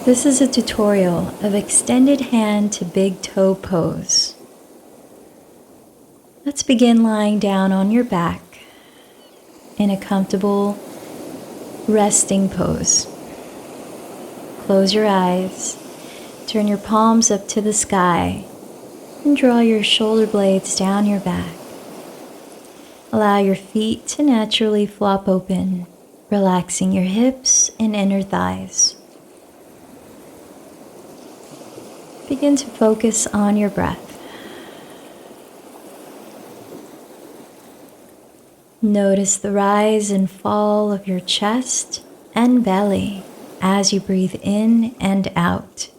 This is a tutorial of extended hand to big toe pose. Let's begin lying down on your back in a comfortable resting pose. Close your eyes, turn your palms up to the sky, and draw your shoulder blades down your back. Allow your feet to naturally flop open, relaxing your hips and inner thighs. Begin to focus on your breath. Notice the rise and fall of your chest and belly as you breathe in and out.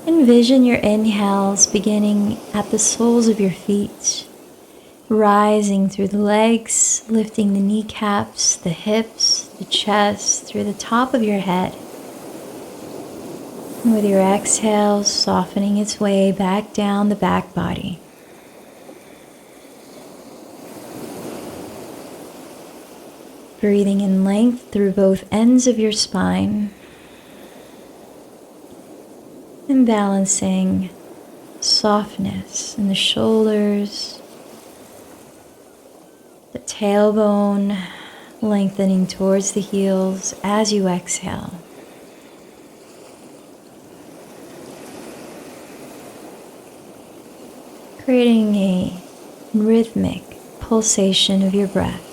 Envision your inhales beginning at the soles of your feet, rising through the legs, lifting the kneecaps, the hips, the chest, through the top of your head. And with your exhale, softening its way back down the back body. Breathing in length through both ends of your spine. And balancing softness in the shoulders, the tailbone lengthening towards the heels as you exhale. Creating a rhythmic pulsation of your breath.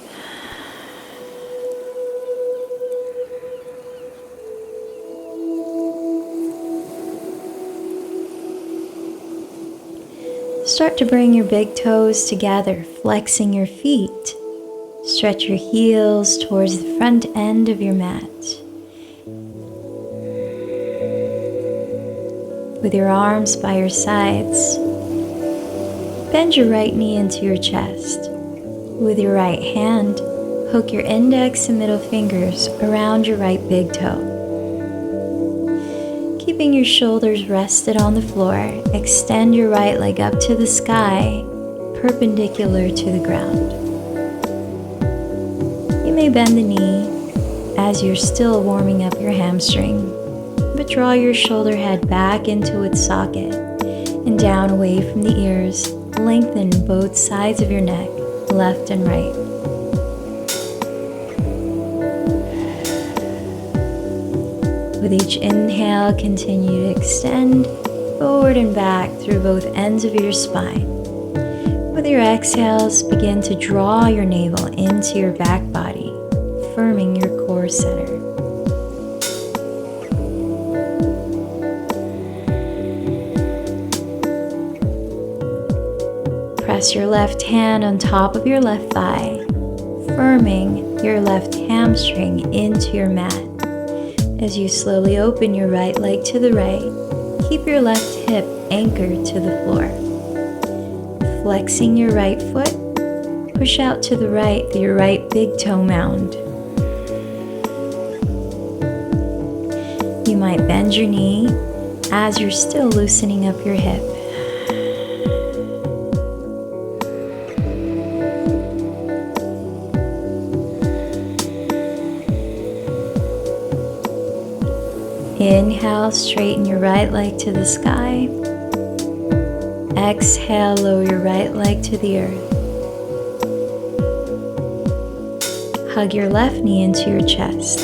Start to bring your big toes together, flexing your feet. Stretch your heels towards the front end of your mat. With your arms by your sides, bend your right knee into your chest. With your right hand, hook your index and middle fingers around your right big toe. Keeping your shoulders rested on the floor, extend your right leg up to the sky, perpendicular to the ground. You may bend the knee as you're still warming up your hamstring, but draw your shoulder head back into its socket and down away from the ears. Lengthen both sides of your neck, left and right. With each inhale, continue to extend forward and back through both ends of your spine. With your exhales, begin to draw your navel into your back body, firming your core center. Press your left hand on top of your left thigh, firming your left hamstring into your mat. As you slowly open your right leg to the right, keep your left hip anchored to the floor. Flexing your right foot, push out to the right through your right big toe mound. You might bend your knee as you're still loosening up your hip. Inhale, straighten your right leg to the sky. Exhale, lower your right leg to the earth. Hug your left knee into your chest.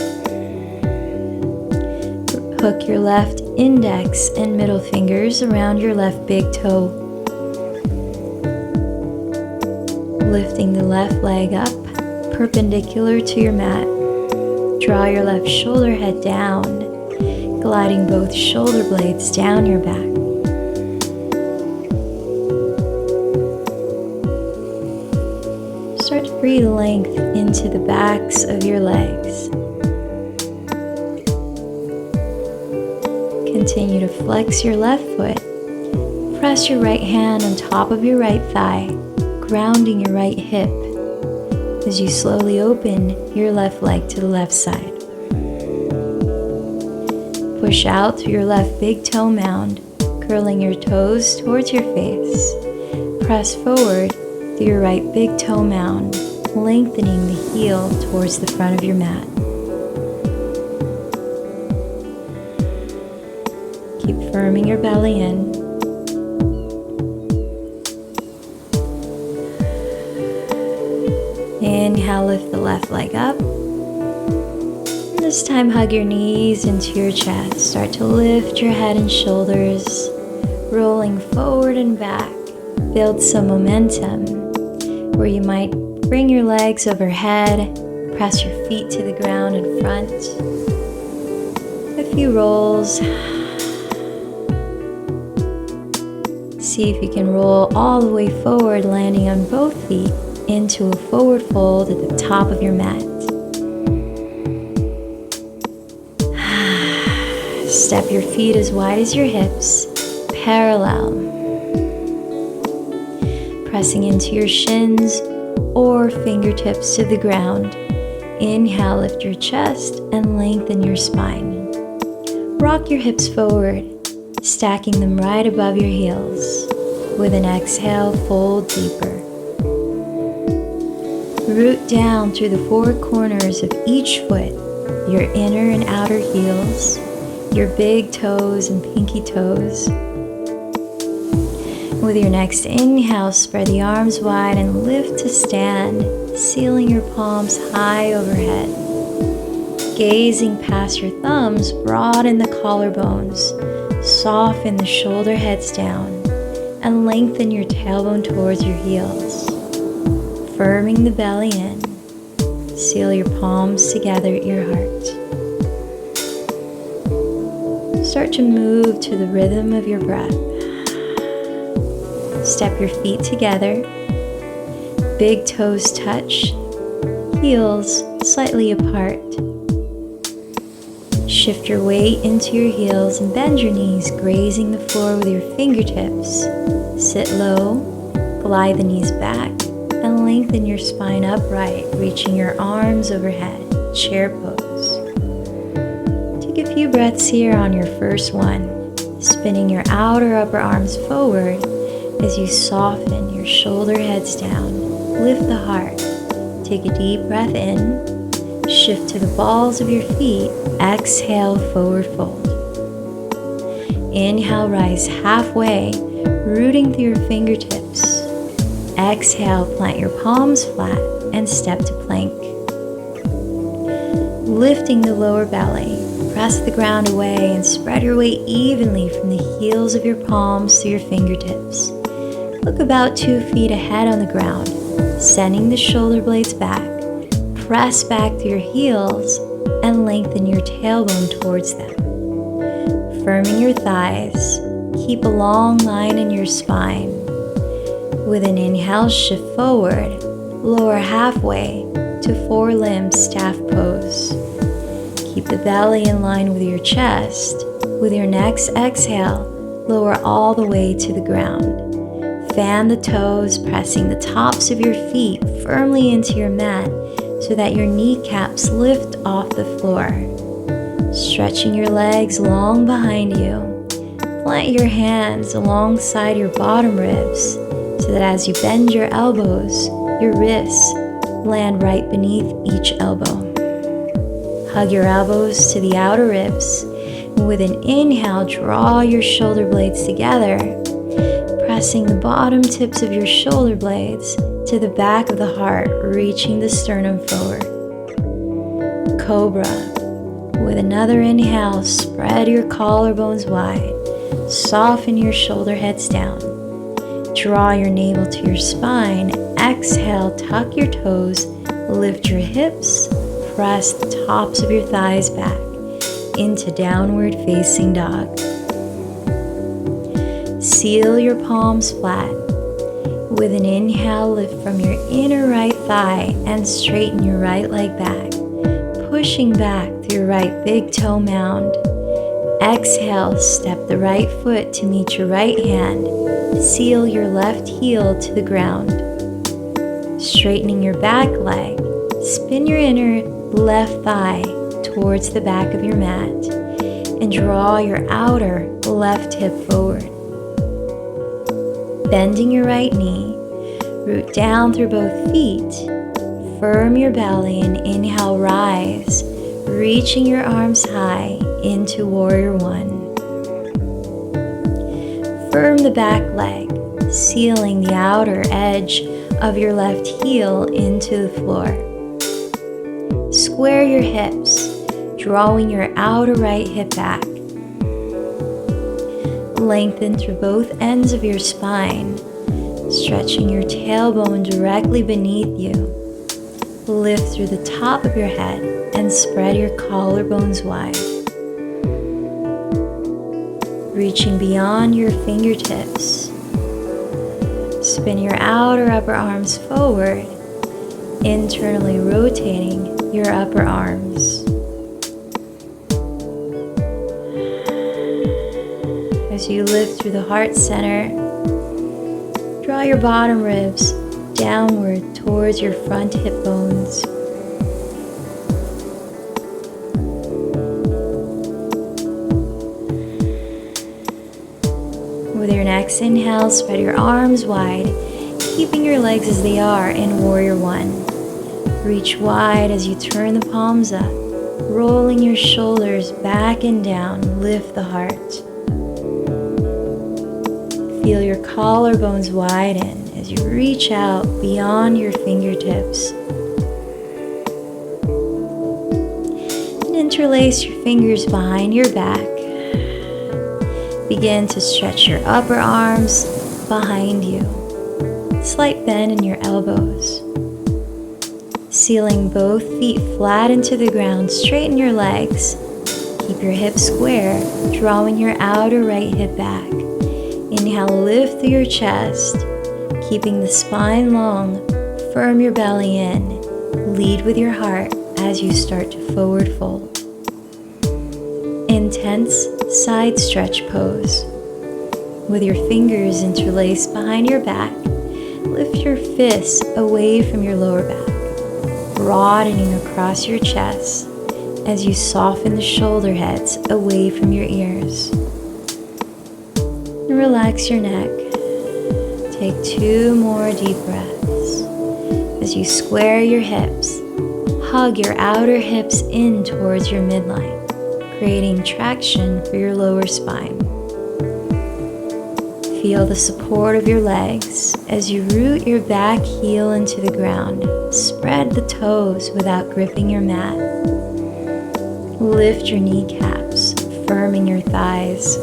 Hook your left index and middle fingers around your left big toe. Lifting the left leg up, perpendicular to your mat. Draw your left shoulder head down, gliding both shoulder blades down your back. Start to breathe length into the backs of your legs. Continue to flex your left foot. Press your right hand on top of your right thigh, grounding your right hip as you slowly open your left leg to the left side. Push out through your left big toe mound, curling your toes towards your face. Press forward through your right big toe mound, lengthening the heel towards the front of your mat. Keep firming your belly in. Inhale, lift the left leg up. This time, hug your knees into your chest. Start to lift your head and shoulders, rolling forward and back. Build some momentum where you might bring your legs overhead, press your feet to the ground in front. A few rolls. See if you can roll all the way forward, landing on both feet into a forward fold at the top of your mat. Step your feet as wide as your hips, parallel. Pressing into your shins or fingertips to the ground. Inhale, lift your chest and lengthen your spine. Rock your hips forward, stacking them right above your heels. With an exhale, fold deeper. Root down through the four corners of each foot, your inner and outer heels, your big toes and pinky toes. With your next inhale, spread the arms wide and lift to stand, sealing your palms high overhead. Gazing past your thumbs, broaden the collarbones, soften the shoulder heads down, and lengthen your tailbone towards your heels. Firming the belly in, seal your palms together at your heart. Start to move to the rhythm of your breath. Step your feet together, big toes touch, heels slightly apart. Shift your weight into your heels and bend your knees, grazing the floor with your fingertips. Sit low, glide the knees back, and lengthen your spine upright, reaching your arms overhead, chair pose. Take a few breaths here on your first one, spinning your outer upper arms forward as you soften your shoulder heads down. Lift the heart. Take a deep breath in, shift to the balls of your feet, exhale, forward fold. Inhale, rise halfway, rooting through your fingertips. Exhale, plant your palms flat and step to plank. Lifting the lower belly, press the ground away and spread your weight evenly from the heels of your palms to your fingertips. Look about 2 feet ahead on the ground, sending the shoulder blades back. Press back to your heels and lengthen your tailbone towards them. Firming your thighs, keep a long line in your spine. With an inhale, shift forward, lower halfway to four limb staff pose. Keep the belly in line with your chest. With your next exhale, lower all the way to the ground. Fan the toes, pressing the tops of your feet firmly into your mat so that your kneecaps lift off the floor. Stretching your legs long behind you. Plant your hands alongside your bottom ribs so that as you bend your elbows, your wrists land right beneath each elbow. Hug your elbows to the outer ribs. With an inhale, draw your shoulder blades together, pressing the bottom tips of your shoulder blades to the back of the heart, reaching the sternum forward. Cobra. With another inhale, spread your collarbones wide. Soften your shoulder heads down. Draw your navel to your spine. Exhale, tuck your toes, lift your hips, press the tops of your thighs back into downward facing dog. Seal your palms flat. With an inhale, lift from your inner right thigh and straighten your right leg back, pushing back through your right big toe mound. Exhale, step the right foot to meet your right hand. Seal your left heel to the ground. Straightening your back leg, spin your inner left thigh towards the back of your mat. and draw your outer left hip forward. Bending your right knee, root down through both feet. Firm your belly and inhale, rise, reaching your arms high into Warrior One. Firm the back leg, sealing the outer edge of your left heel into the floor. Square your hips, drawing your outer right hip back. Lengthen through both ends of your spine, stretching your tailbone directly beneath you. Lift through the top of your head and spread your collarbones wide. Reaching beyond your fingertips, spin your outer upper arms forward, internally rotating your upper arms. As you lift through the heart center, draw your bottom ribs downward towards your front hip bones. With your next inhale, spread your arms wide, keeping your legs as they are in Warrior One. Reach wide as you turn the palms up, rolling your shoulders back and down, lift the heart. Feel your collarbones widen as you reach out beyond your fingertips. And interlace your fingers behind your back. Begin to stretch your upper arms behind you. Slight bend in your elbows. Sealing both feet flat into the ground, straighten your legs. Keep your hips square, drawing your outer right hip back. Inhale, lift through your chest, keeping the spine long. Firm your belly in. Lead with your heart as you start to forward fold. Intense side stretch pose. With your fingers interlaced behind your back, lift your fists away from your lower back, broadening across your chest as you soften the shoulder heads away from your ears. And relax your neck. Take 2 more deep breaths. As you square your hips, hug your outer hips in towards your midline, creating traction for your lower spine. Feel the support of your legs as you root your back heel into the ground. Spread the toes without gripping your mat. Lift your kneecaps, firming your thighs.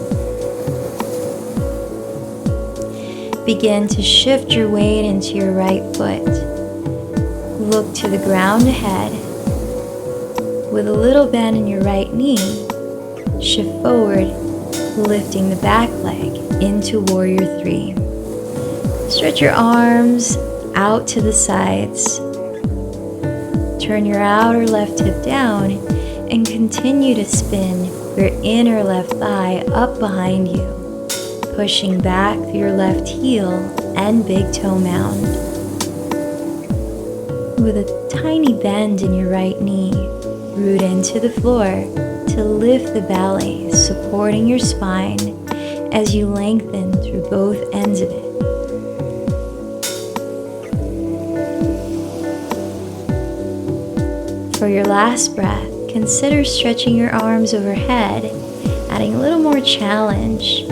Begin to shift your weight into your right foot. Look to the ground ahead. With a little bend in your right knee, shift forward, lifting the back leg into Warrior Three. Stretch your arms out to the sides. Turn your outer left hip down and continue to spin your inner left thigh up behind you, pushing back through your left heel and big toe mound. With a tiny bend in your right knee, root into the floor to lift the belly, supporting your spine as you lengthen through both ends of it. For your last breath, consider stretching your arms overhead, adding a little more challenge.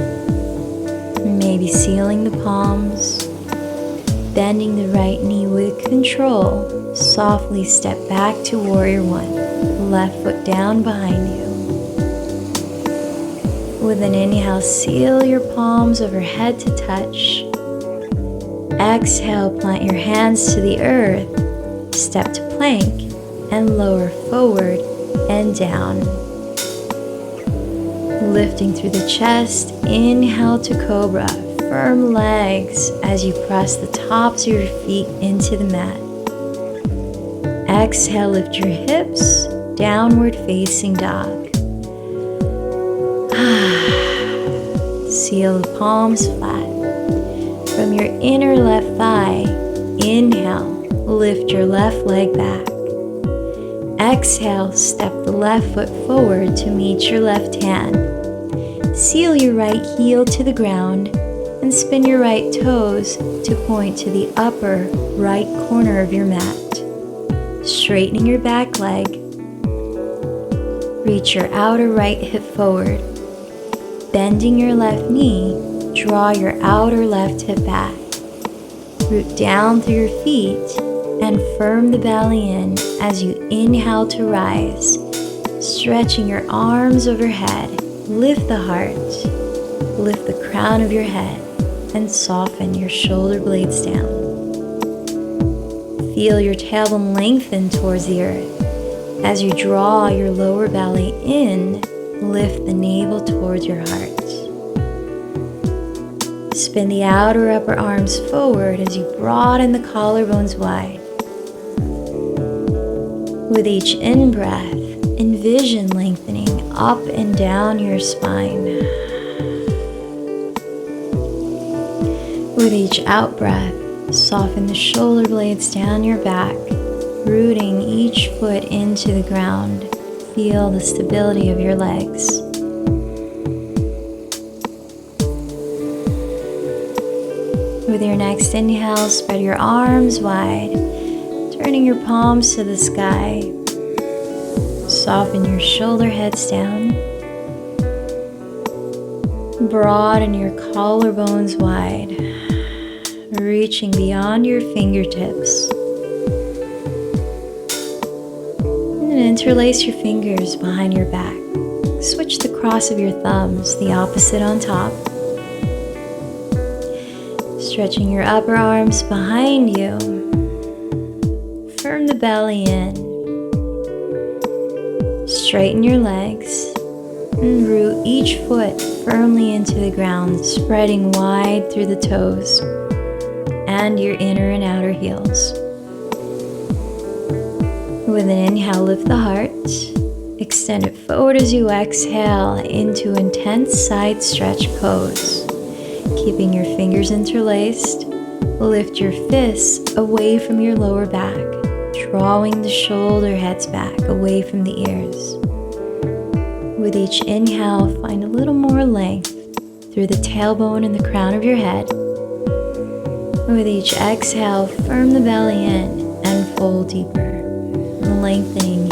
Maybe sealing the palms, bending the right knee with control. Softly step back to Warrior One, left foot down behind you. With an inhale, seal your palms overhead to touch. Exhale, plant your hands to the earth, step to plank, and lower forward and down. Lifting through the chest, inhale to Cobra. Firm legs as you press the tops of your feet into the mat. Exhale, lift your hips, downward facing dog. Seal the palms flat. From your inner left thigh, inhale, lift your left leg back. Exhale, step the left foot forward to meet your left hand. Seal your right heel to the ground and spin your right toes to point to the upper right corner of your mat. Straightening your back leg. Reach your outer right hip forward. Bending your left knee, draw your outer left hip back. Root down through your feet and firm the belly in as you inhale to rise. Stretching your arms overhead, lift the heart, lift the crown of your head, and soften your shoulder blades down. Feel your tailbone lengthen towards the earth. As you draw your lower belly in, lift the navel towards your heart. Spin the outer upper arms forward as you broaden the collarbones wide. With each in-breath, envision lengthening up and down your spine. With each out-breath, soften the shoulder blades down your back, rooting each foot into the ground. Feel the stability of your legs. With your next inhale, spread your arms wide, turning your palms to the sky. Soften your shoulder heads down. Broaden your collarbones wide, reaching beyond your fingertips. And then interlace your fingers behind your back. Switch the cross of your thumbs, the opposite on top. Stretching your upper arms behind you. Firm the belly in. Straighten your legs and root each foot firmly into the ground, spreading wide through the toes and your inner and outer heels. With an inhale, lift the heart. Extend it forward as you exhale into intense side stretch pose. Keeping your fingers interlaced, lift your fists away from your lower back, drawing the shoulder heads back away from the ears. With each inhale, find a little more length through the tailbone and the crown of your head. With each exhale, firm the belly in and fold deeper, lengthening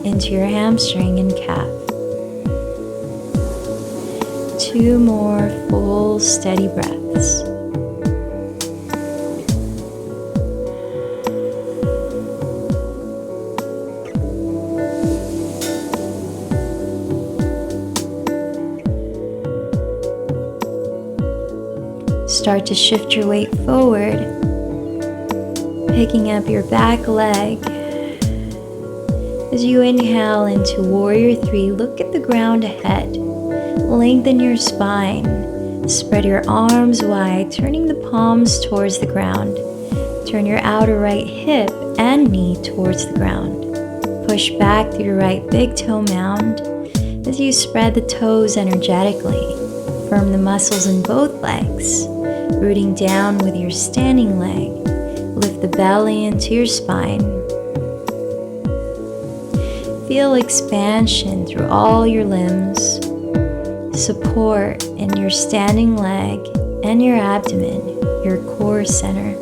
into your hamstring and calf. 2 more full, steady breaths. Start to shift your weight forward, picking up your back leg. As you inhale into Warrior 3, look at the ground ahead. Lengthen your spine. Spread your arms wide, turning the palms towards the ground. Turn your outer right hip and knee towards the ground. Push back through your right big toe mound as you spread the toes energetically. Firm the muscles in both legs, rooting down with your standing leg. Lift the belly into your spine. Feel expansion through all your limbs. Support in your standing leg and your abdomen, your core center.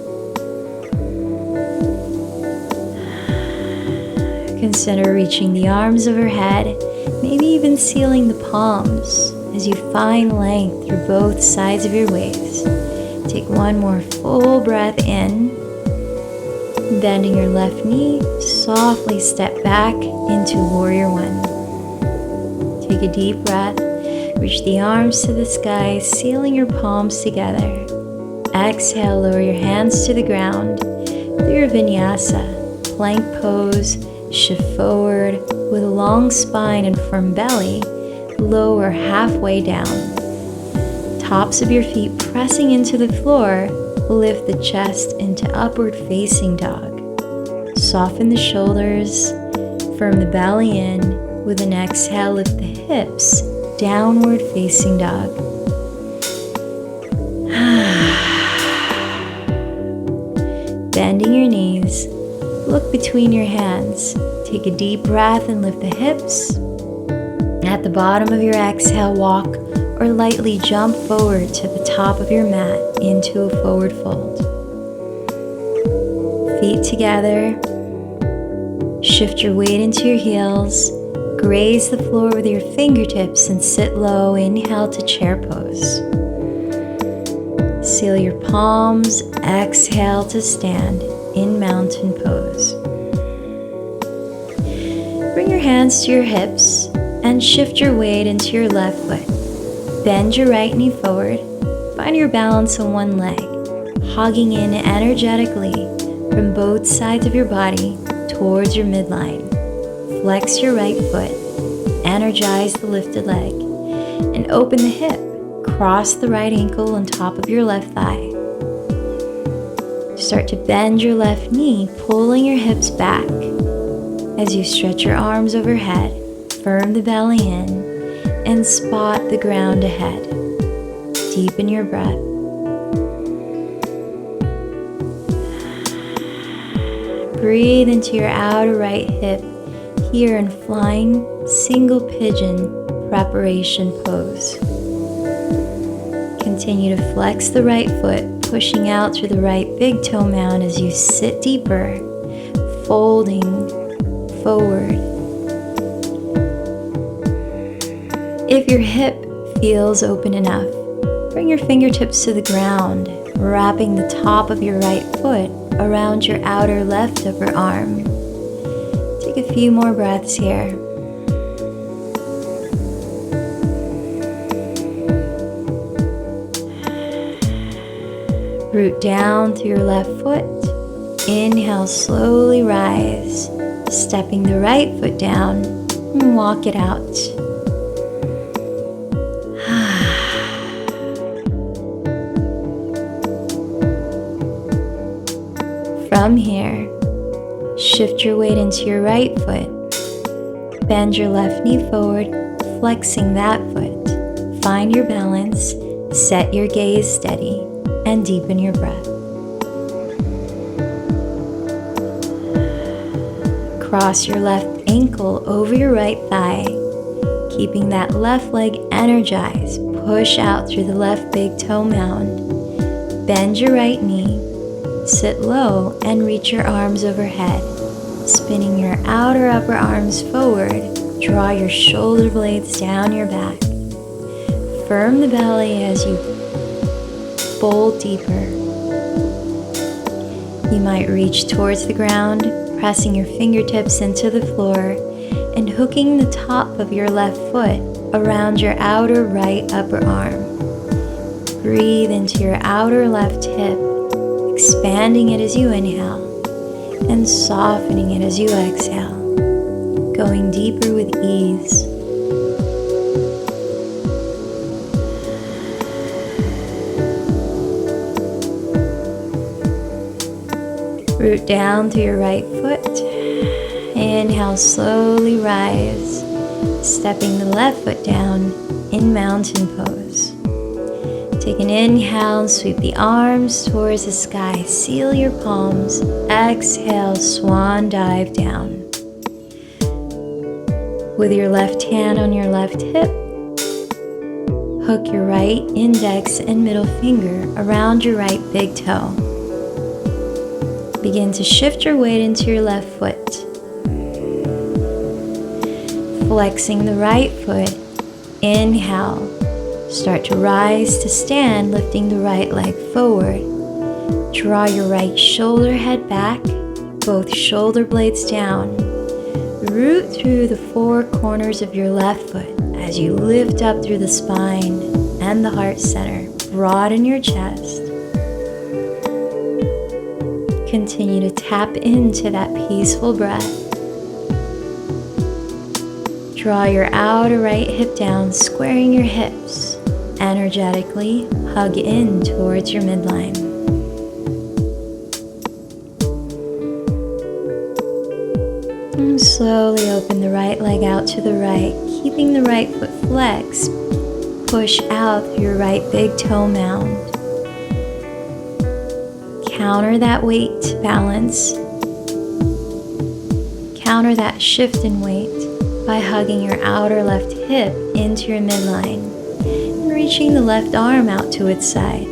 Consider reaching the arms overhead, maybe even sealing the palms as you find length through both sides of your waist. Take 1 more full breath in. Bending your left knee, softly step back into Warrior 1. Take a deep breath. Reach the arms to the sky, sealing your palms together. Exhale, lower your hands to the ground through your vinyasa, plank pose. Shift forward with a long spine and firm belly. Lower halfway down. Tops of your feet pressing into the floor. Lift the chest into upward facing dog. Soften the shoulders. Firm the belly in. With an exhale, lift the hips. Downward facing dog. Bending your knees, Look between your hands. Take a deep breath and lift the hips. At the bottom of your exhale, walk or lightly jump forward to the top of your mat into a forward fold. Feet together. Shift your weight into your heels. Graze the floor with your fingertips and sit low. Inhale to chair pose. Seal your palms. Exhale to stand in mountain pose. Bring your hands to your hips and shift your weight into your left foot. Bend your right knee forward. Find your balance on one leg, hogging in energetically from both sides of your body towards your midline. Flex your right foot, energize the lifted leg, and open the hip. Cross the right ankle on top of your left thigh. Start to bend your left knee, pulling your hips back. As you stretch your arms overhead, firm the belly in, and spot the ground ahead. Deepen your breath. Breathe into your outer right hip here in flying single pigeon preparation pose. Continue to flex the right foot, pushing out through the right big toe mound as you sit deeper, folding forward. If your hip feels open enough, bring your fingertips to the ground, wrapping the top of your right foot around your outer left upper arm. Take a few more breaths here. Root down through your left foot. Inhale, slowly rise, stepping the right foot down and walk it out. From here, shift your weight into your right foot. Bend your left knee forward, flexing that foot. Find your balance, set your gaze steady, and deepen your breath. Cross your left ankle over your right thigh, keeping that left leg energized. Push out through the left big toe mound. Bend your right knee, sit low, and reach your arms overhead. Spinning your outer upper arms forward, draw your shoulder blades down your back. Firm the belly as you fold deeper. You might reach towards the ground, pressing your fingertips into the floor and hooking the top of your left foot around your outer right upper arm. Breathe into your outer left hip, expanding it as you inhale and softening it as you exhale, going deeper with ease. Root down through your right foot. Inhale, slowly rise, stepping the left foot down in mountain pose. Take an inhale and sweep the arms towards the sky. Seal your palms. Exhale, swan dive down. With your left hand on your left hip, hook your right index and middle finger around your right big toe. Begin to shift your weight into your left foot. Flexing the right foot, inhale. Start to rise to stand, lifting the right leg forward. Draw your right shoulder head back, both shoulder blades down. Root through the four corners of your left foot as you lift up through the spine and the heart center. Broaden your chest. Continue to tap into that peaceful breath. Draw your outer right hip down, squaring your hips. Energetically hug in towards your midline. And slowly open the right leg out to the right, keeping the right foot flexed. Push out through your right big toe mound. Counter that weight to balance. counter that shift in weight by hugging your outer left hip into your midline and reaching the left arm out to its side.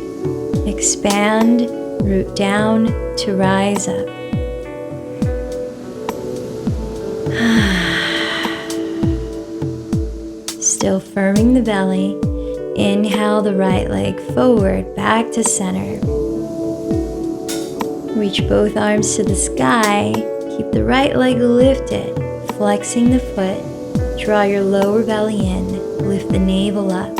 Expand, root down to rise up. Still firming the belly, inhale the right leg forward, back to center. Reach both arms to the sky, keep the right leg lifted, flexing the foot, draw your lower belly in, lift the navel up.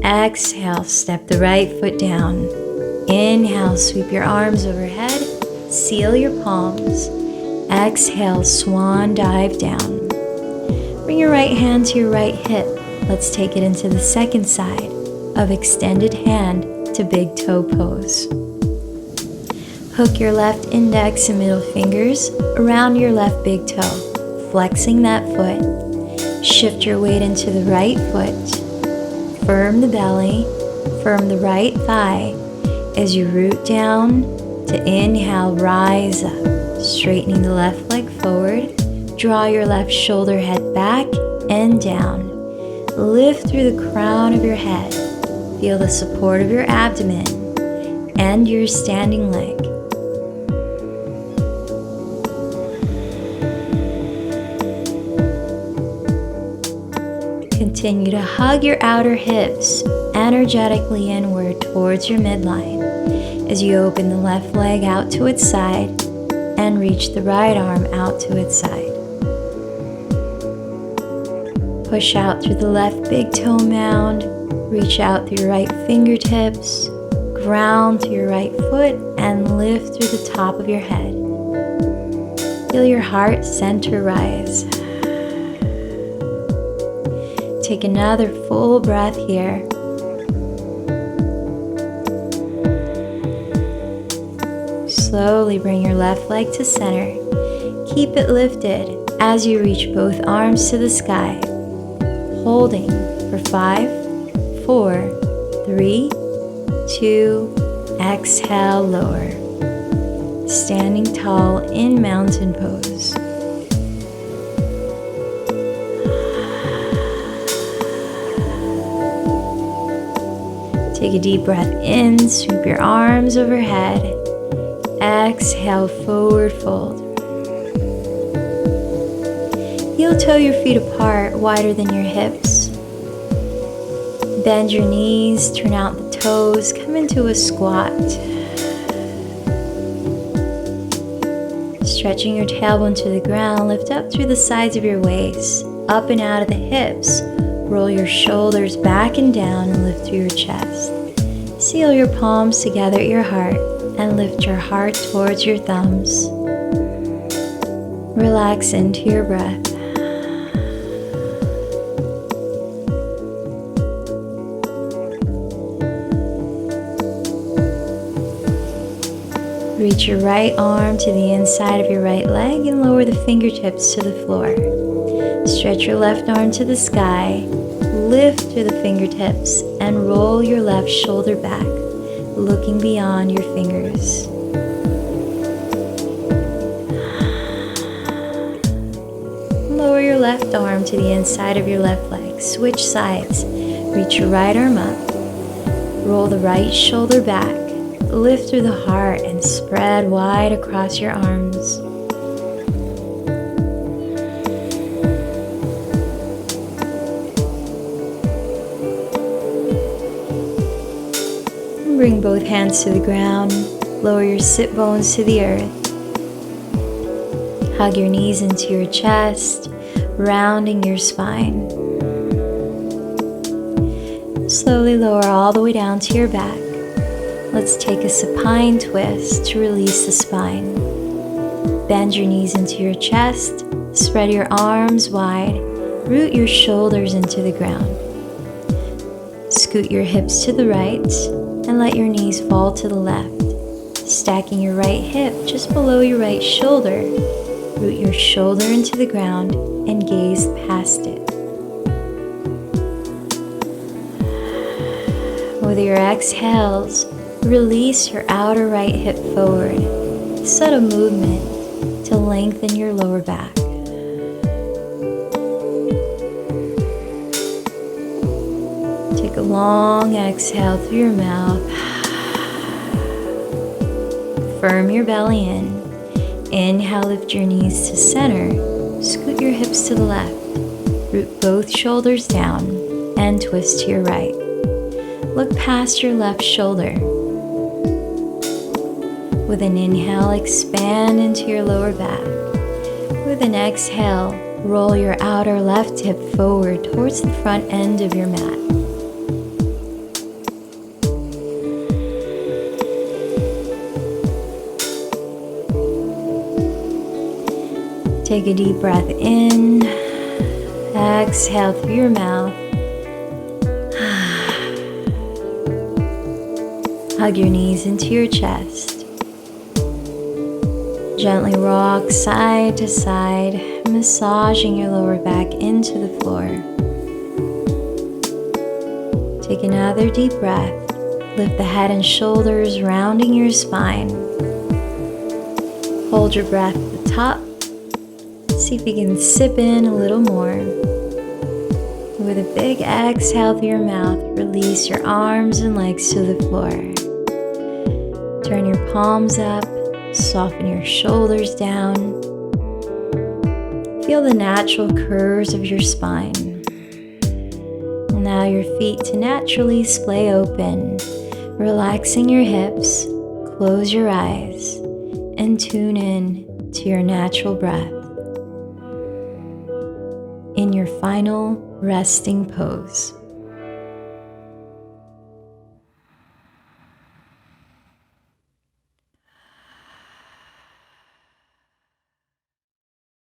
Exhale, step the right foot down. Inhale, sweep your arms overhead, seal your palms. Exhale, swan dive down. Bring your right hand to your right hip. Let's take it into the second side of extended hand to big toe pose. Hook your left index and middle fingers around your left big toe, flexing that foot. Shift your weight into the right foot. Firm the belly, firm the right thigh as you root down to inhale, rise up, straightening the left leg forward. Draw your left shoulder head back and down. Lift through the crown of your head. Feel the support of your abdomen and your standing leg. Continue to hug your outer hips energetically inward towards your midline as you open the left leg out to its side and reach the right arm out to its side. Push out through the left big toe mound, reach out through your right fingertips, ground to your right foot, and lift through the top of your head. Feel your heart center rise. Take another full breath here. Slowly bring your left leg to center. Keep it lifted as you reach both arms to the sky. Holding for 5, 4, 3, 2, exhale, lower. Standing tall in mountain pose. Take a deep breath in, sweep your arms overhead. Exhale, forward fold. Heel toe your feet apart, wider than your hips. Bend your knees, turn out the toes, come into a squat. Stretching your tailbone to the ground, lift up through the sides of your waist, up and out of the hips. Roll your shoulders back and down and lift through your chest. Seal your palms together at your heart and lift your heart towards your thumbs. Relax into your breath. Reach your right arm to the inside of your right leg and lower the fingertips to the floor. Stretch your left arm to the sky, lift through the fingertips, and roll your left shoulder back, looking beyond your fingers. Lower your left arm to the inside of your left leg. Switch sides. Reach your right arm up. Roll the right shoulder back. Lift through the heart and spread wide across your arms. Bring both hands to the ground. Lower your sit bones to the earth. Hug your knees into your chest, rounding your spine. Slowly lower all the way down to your back. Let's take a supine twist to release the spine. Bend your knees into your chest, spread your arms wide, root your shoulders into the ground. Scoot your hips to the right and let your knees fall to the left. Stacking your right hip just below your right shoulder, root your shoulder into the ground and gaze past it. With your exhales, release your outer right hip forward. Subtle movement to lengthen your lower back. Take a long exhale through your mouth. Firm your belly in. Inhale, lift your knees to center. Scoot your hips to the left. Root both shoulders down and twist to your right. Look past your left shoulder. With an inhale, expand into your lower back. With an exhale, roll your outer left hip forward towards the front end of your mat. Take a deep breath in. Exhale through your mouth. Hug your knees into your chest. Gently rock side to side, massaging your lower back into the floor. Take another deep breath. Lift the head and shoulders, rounding your spine. Hold your breath at the top. See if you can sip in a little more. With a big exhale through your mouth, release your arms and legs to the floor. Turn your palms up, soften your shoulders down. Feel the natural curves of your spine. Allow your feet to naturally splay open, relaxing your hips. Close your eyes and tune in to your natural breath. In your final resting pose.